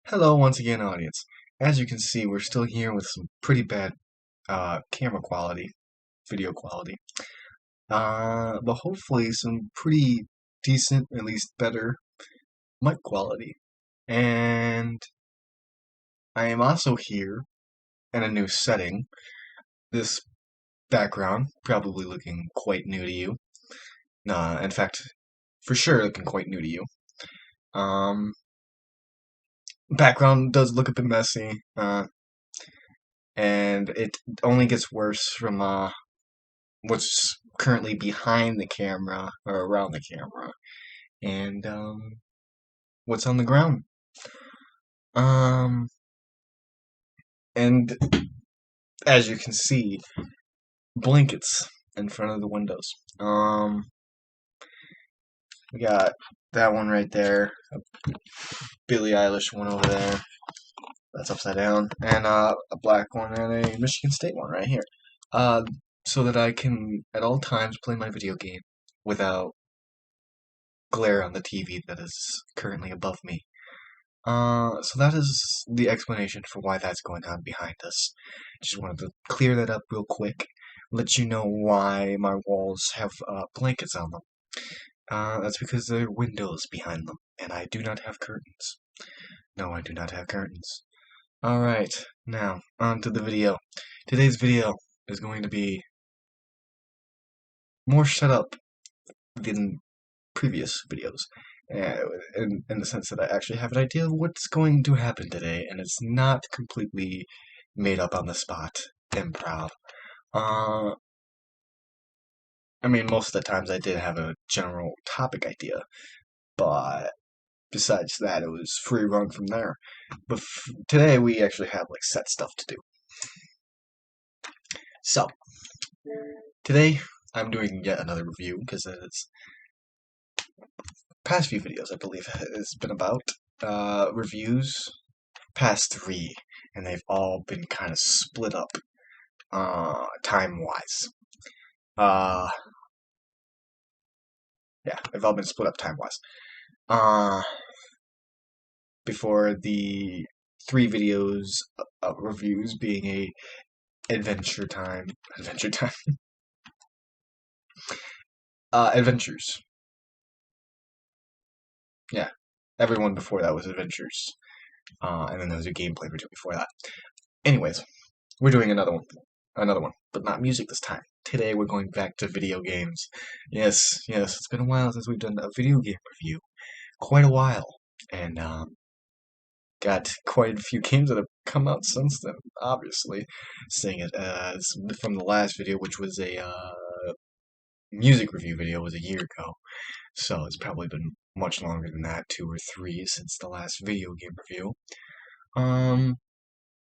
Hello once again, audience. As you can see, we're still here with some pretty bad camera quality, video quality. But hopefully some pretty decent, at least better, mic quality. And I am also here in a new setting. This background probably looking quite new to you. In fact, for sure looking quite new to you. Um, Background does look a bit messy, and it only gets worse from what's currently behind the camera or around the camera and what's on the ground. Um, and as you can see, blankets in front of the windows. We got that one right there, a Billie Eilish one over there. That's upside down, and a black one and a Michigan State one right here. Uh, so that I can at all times play my video game without glare on the TV that is currently above me. So that is the explanation for why that's going on behind us. Just wanted to clear that up real quick, let you know why my walls have blankets on them. That's because there are windows behind them, and I do not have curtains. No, I do not have curtains. Alright, now, on to the video. Today's video is going to be more shut up than previous videos. In the sense that I actually have an idea of what's going to happen today, and it's not completely made up on the spot improv. I mean, most of the times I did have a general topic idea, but besides that, it was free run from there. But today we actually have like set stuff to do. So today I'm doing yet another review because it's past few videos, I believe, has been about reviews, past three, and they've all been kind of split up time-wise. Yeah, they've all been split up time-wise. Before the three videos of reviews being a adventure time, adventures. Yeah, everyone before that was adventures. And then there was a gameplay video before that. Anyways, we're doing another one, but not music this time. Today we're going back to video games. Yes, it's been a while since we've done a video game review. Quite a while. And, got quite a few games that have come out since then, obviously. Seeing it as from the last video, which was a, music review video, was a year ago. So it's probably been much longer than that, 2 or 3, since the last video game review.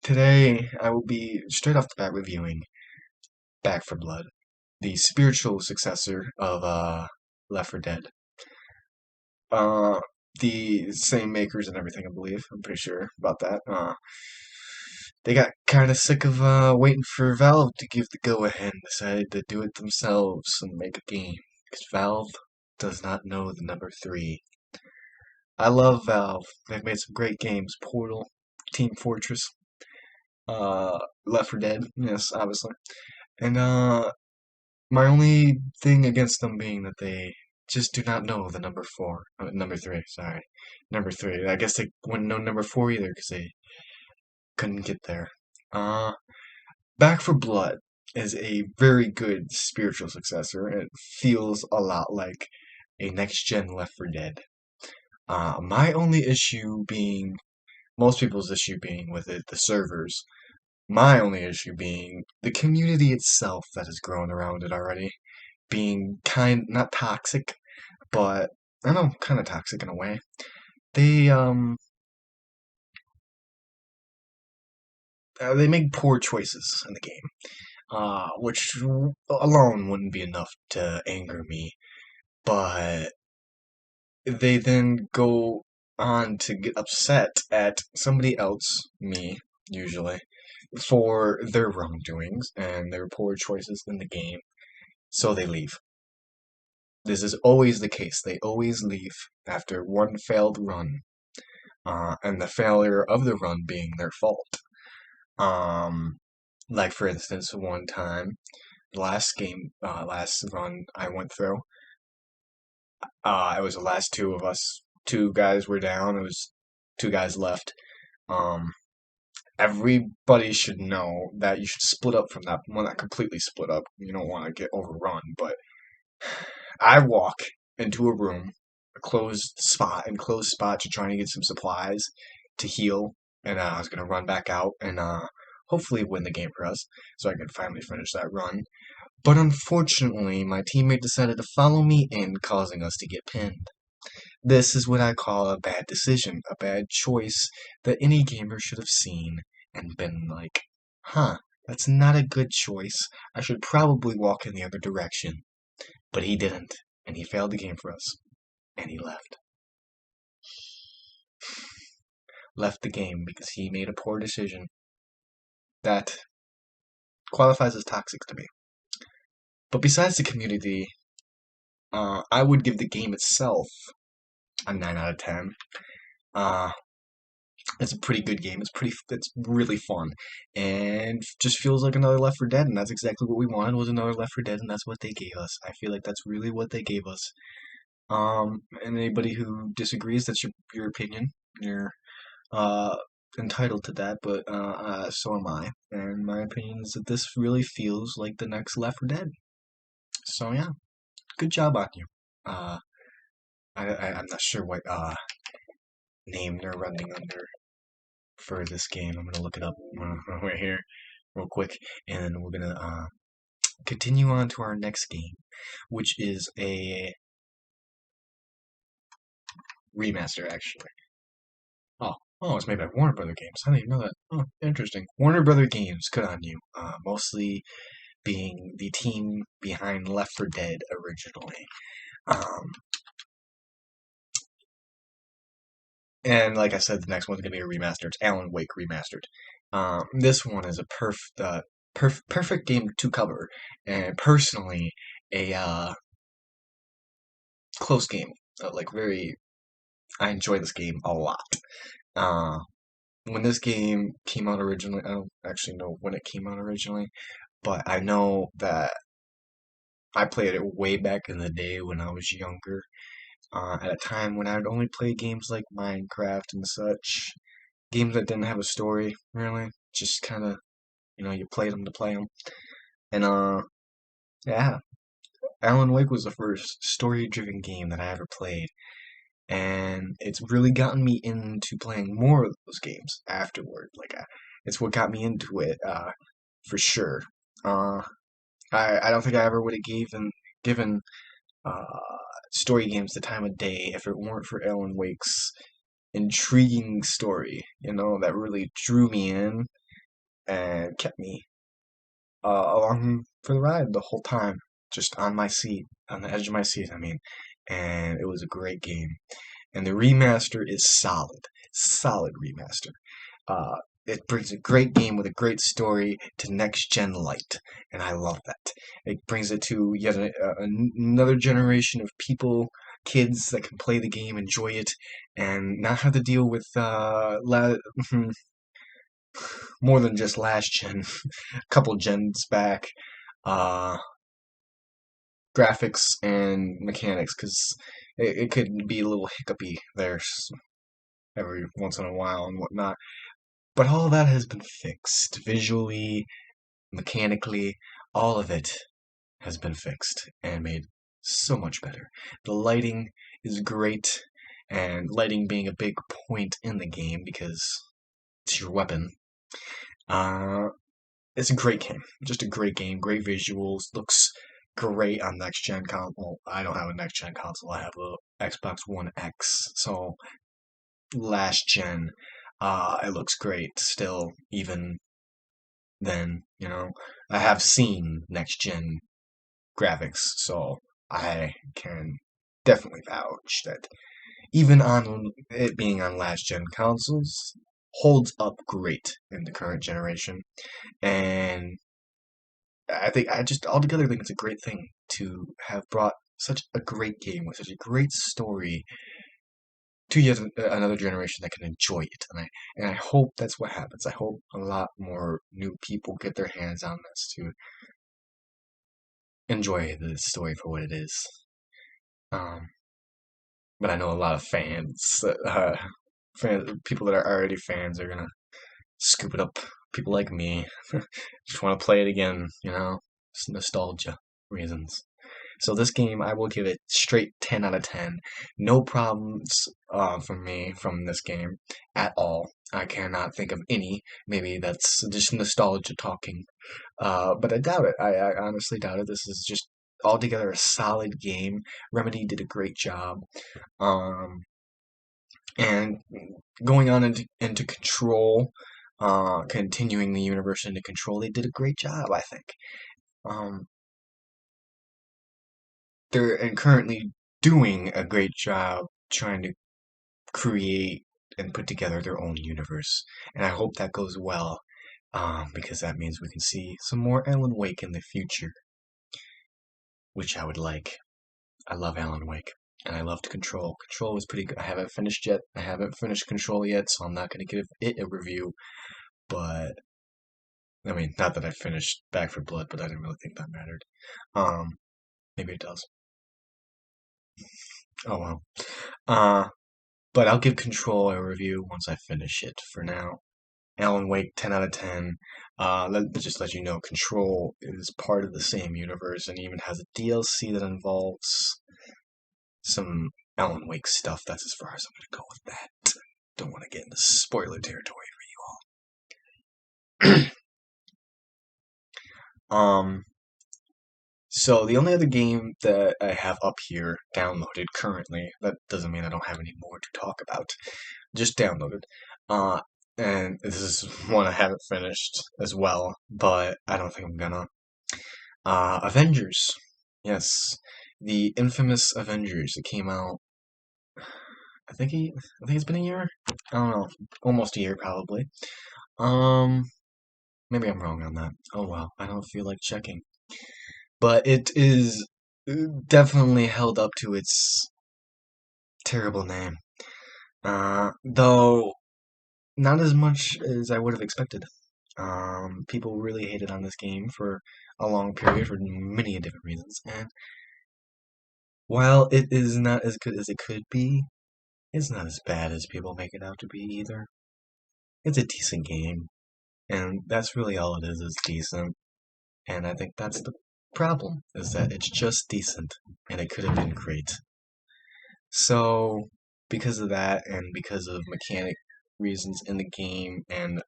Today I will be straight off the bat reviewing Back 4 Blood, the spiritual successor of Left 4 Dead. The same makers and everything, I believe. I'm pretty sure about that. They got kind of sick of waiting for Valve to give the go-ahead and decided to do it themselves and make a game. Because Valve does not know the number 3. I love Valve. They've made some great games. Portal, Team Fortress, Left 4 Dead, yes, obviously. And my only thing against them being that they just do not know the number 3, sorry. Number 3. I guess they wouldn't know number 4 either because they couldn't get there. Back 4 Blood is a very good spiritual successor, and it feels a lot like a next-gen Left 4 Dead. My only issue being, most people's issue being with it, the servers. My only issue being the community itself that has grown around it already. Being not toxic, but, I don't know, kind of toxic in a way. They make poor choices in the game, which alone wouldn't be enough to anger me, but they then go on to get upset at somebody else, me, usually, for their wrongdoings and their poor choices in the game, so they leave. This is always the case. They always leave after one failed run. and the failure of the run being their fault. Like for instance, one time, last run I went through, it was the last two of us. Two guys were down. It was two guys left. Um, Everybody should know that you should split up from that. Well, not completely split up. You don't want to get overrun, but I walk into a room, a closed spot to try and get some supplies to heal, and I was gonna run back out and hopefully win the game for us, so I could finally finish that run. But unfortunately, my teammate decided to follow me in, causing us to get pinned. This is what I call a bad decision, a bad choice that any gamer should have seen and been like, huh, that's not a good choice. I should probably walk in the other direction. But he didn't, and he failed the game for us, and he left. Left the game because he made a poor decision that qualifies as toxic to me. But besides the community, I would give the game itself a 9 out of 10. Uh, it's a pretty good game. It's really fun, and just feels like another Left 4 Dead, and that's exactly what we wanted, was another Left 4 Dead, and that's what they gave us. I feel like that's really what they gave us. And anybody who disagrees, that's your opinion. You're uh, entitled to that, but so am I. And my opinion is that this really feels like the next Left 4 Dead. So yeah, good job on you. I'm not sure what name they're running under for this game. I'm gonna look it up right here real quick, and we're gonna continue on to our next game, which is a remaster, actually. Oh, it's made by Warner Brother Games. I didn't even know that. Oh, interesting. Warner Brother Games, good on you. Mostly being the team behind Left 4 Dead originally. Um, and like I said, the next one's gonna be a remaster. It's Alan Wake Remastered. This one is a perfect game to cover, and personally, a close game. I enjoy this game a lot. Uh, when this game came out originally, I don't actually know when it came out originally, but I know that I played it way back in the day when I was younger, at a time when I'd only play games like Minecraft and such, games that didn't have a story, really, just kind of, you played them to play them, and yeah, Alan Wake was the first story-driven game that I ever played, and it's really gotten me into playing more of those games afterward. It's what got me into it, for sure. Uh, I don't think I ever would have given uh, story games the time of day if it weren't for Alan Wake's intriguing story. That really drew me in and kept me along for the ride the whole time, just on my seat, on the edge of my seat. I mean, and it was a great game. And the remaster is solid remaster. Uh, it brings a great game with a great story to next gen light, and I love that. It brings it to yet another generation of people, kids that can play the game, enjoy it, and not have to deal with more than just last gen, a couple gens back, uh, graphics and mechanics, because it could be a little hiccupy there every once in a while and whatnot. But all that has been fixed. Visually, mechanically, all of it has been fixed and made so much better. The lighting is great, and lighting being a big point in the game because it's your weapon. Uh, it's a great game. Just a great game. Great visuals. Looks great on next gen console. Well, I don't have a next gen console. I have a Xbox One X. So last gen, it looks great still, even then. I have seen next gen graphics, so I can definitely vouch that even on it being on last gen consoles, holds up great in the current generation. And I just altogether think it's a great thing to have brought such a great game with such a great story to yet another generation that can enjoy it. And I hope that's what happens. I hope a lot more new people get their hands on this to enjoy the story for what it is. But I know a lot of people that are already fans are gonna scoop it up. People like me just want to play it again, it's nostalgia reasons. So this game, I will give it straight 10 out of 10. No problems from me from this game at all. I cannot think of any. Maybe that's just nostalgia talking. But I doubt it. I honestly doubt it. This is just altogether a solid game. Remedy did a great job. And going on into Control, continuing the universe into Control, they did a great job, I think. They're currently doing a great job trying to create and put together their own universe, and I hope that goes well, because that means we can see some more Alan Wake in the future, which I would like. I love Alan Wake, and I loved Control. Control was pretty good. I haven't finished Control yet, so I'm not going to give it a review, but I mean, not that I finished Back 4 Blood, but I didn't really think that mattered. Maybe it does. Oh well. But I'll give Control a review once I finish it. For now, Alan Wake, 10 out of 10. Just let you know, Control is part of the same universe and even has a DLC that involves some Alan Wake stuff. That's as far as I'm going to go with that. Don't want to get into spoiler territory for you all. So the only other game that I have up here downloaded currently, that doesn't mean I don't have any more to talk about, just downloaded. And this is one I haven't finished as well, but I don't think I'm gonna. Avengers. Yes. The infamous Avengers. It came out, I think it's been a year? I don't know. Almost a year probably. Maybe I'm wrong on that. Oh well, I don't feel like checking. But it is definitely held up to its terrible name. Though not as much as I would have expected. People really hated on this game for a long period for many different reasons, and while it is not as good as it could be, it's not as bad as people make it out to be either. It's a decent game, and that's really all it is decent. And I think that's the problem, is that it's just decent, and it could have been great. So, because of that, and because of mechanic reasons in the game, and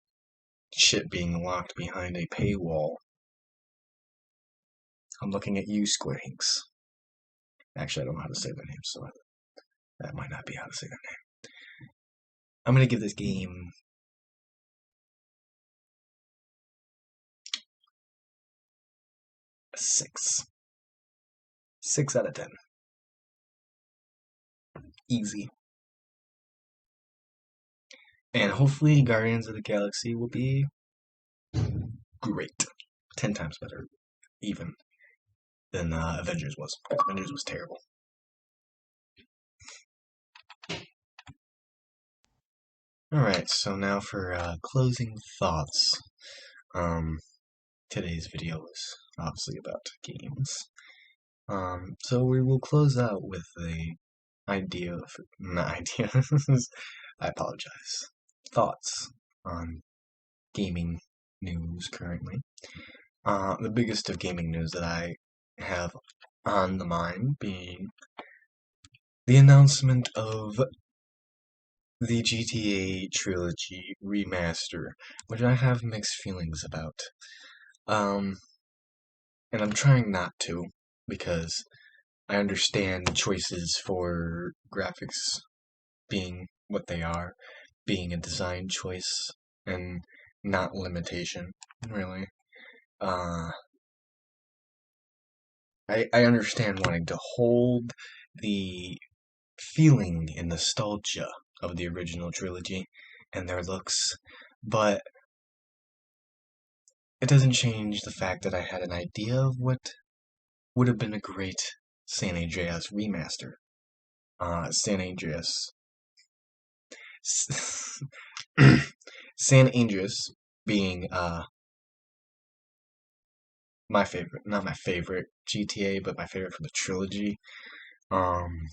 shit being locked behind a paywall, I'm looking at you, Square Hinks. Actually, I don't know how to say their name, so that might not be how to say their name. I'm gonna give this game a 6. 6 out of 10. Easy. And hopefully Guardians of the Galaxy will be great. 10 times better, even, than Avengers was. Avengers was terrible. Alright, so now for closing thoughts. Today's video is obviously about games. So we will close out with not ideas, I apologize, thoughts on gaming news currently. The biggest of gaming news that I have on the mind being the announcement of the GTA Trilogy Remaster, which I have mixed feelings about. And I'm trying not to, because I understand the choices for graphics being what they are, being a design choice, and not limitation, really. I understand wanting to hold the feeling and nostalgia of the original trilogy and their looks, but it doesn't change the fact that I had an idea of what would have been a great San Andreas remaster. San Andreas San Andreas being my favorite, not my favorite GTA, but my favorite from the trilogy. Um,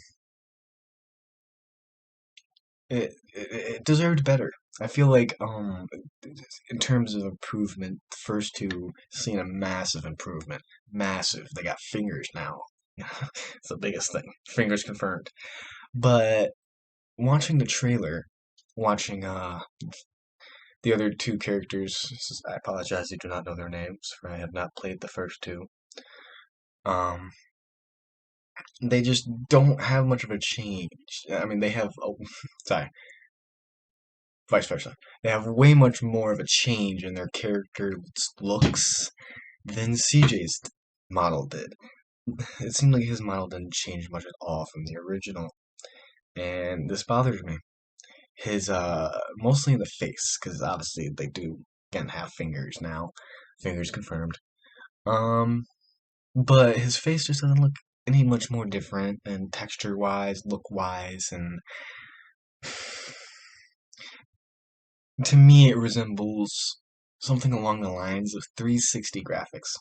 it deserved better. I feel like in terms of improvement, the first two seen a massive improvement. Massive. They got fingers now. It's the biggest thing. Fingers confirmed. But watching the trailer, watching the other two characters, I apologize, I do not know their names, for I have not played the first two. Um, they just don't have much of a change. I mean, they have, oh, sorry, vice versa. They have way much more of a change in their character looks than CJ's model did. It seemed like his model didn't change much at all from the original, and this bothers me. His mostly in the face, because obviously they do again have fingers now, fingers confirmed. Um, but his face just doesn't look any much more different, and texture wise, look wise, and to me it resembles something along the lines of 360 graphics.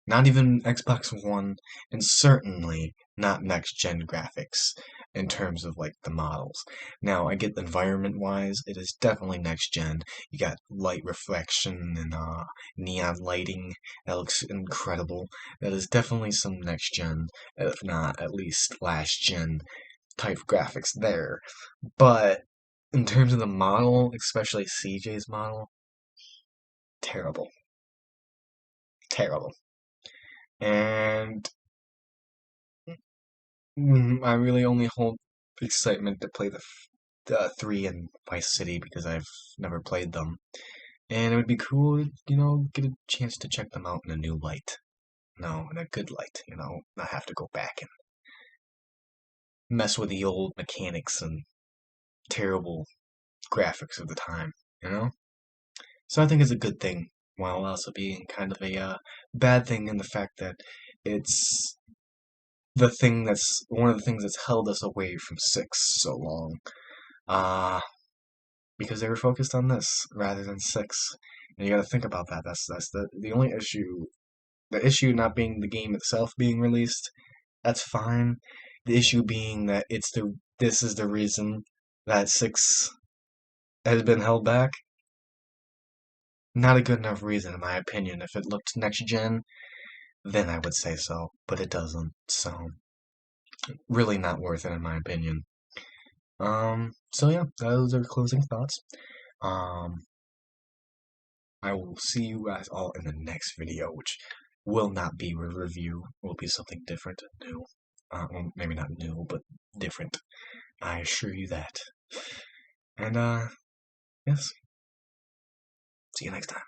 Not even Xbox One, and certainly not next gen graphics in terms of like the models. Now, I get environment wise, it is definitely next gen. You got light reflection and neon lighting that looks incredible. That is definitely some next gen, if not at least last gen type graphics there. But in terms of the model, especially CJ's model, terrible. Terrible. And I really only hold excitement to play the 3 in Vice City because I've never played them. And it would be cool, get a chance to check them out in a new light. No, in a good light, not have to go back and mess with the old mechanics and terrible graphics of the time, you know? So I think it's a good thing, while also being kind of a bad thing in the fact that it's one of the things that's held us away from 6 so long. Because they were focused on this rather than 6. And you gotta think about that. That's the only issue. The issue not being the game itself being released, that's fine. The issue being that this is the reason that 6 has been held back. Not a good enough reason, in my opinion. If it looked next gen, then I would say so, but it doesn't. So, really not worth it, in my opinion. So yeah, those are closing thoughts. Um, I will see you guys all in the next video, which will not be a review. Will be something different and new. Well, maybe not new, but different. I assure you that. And, yes. See you next time.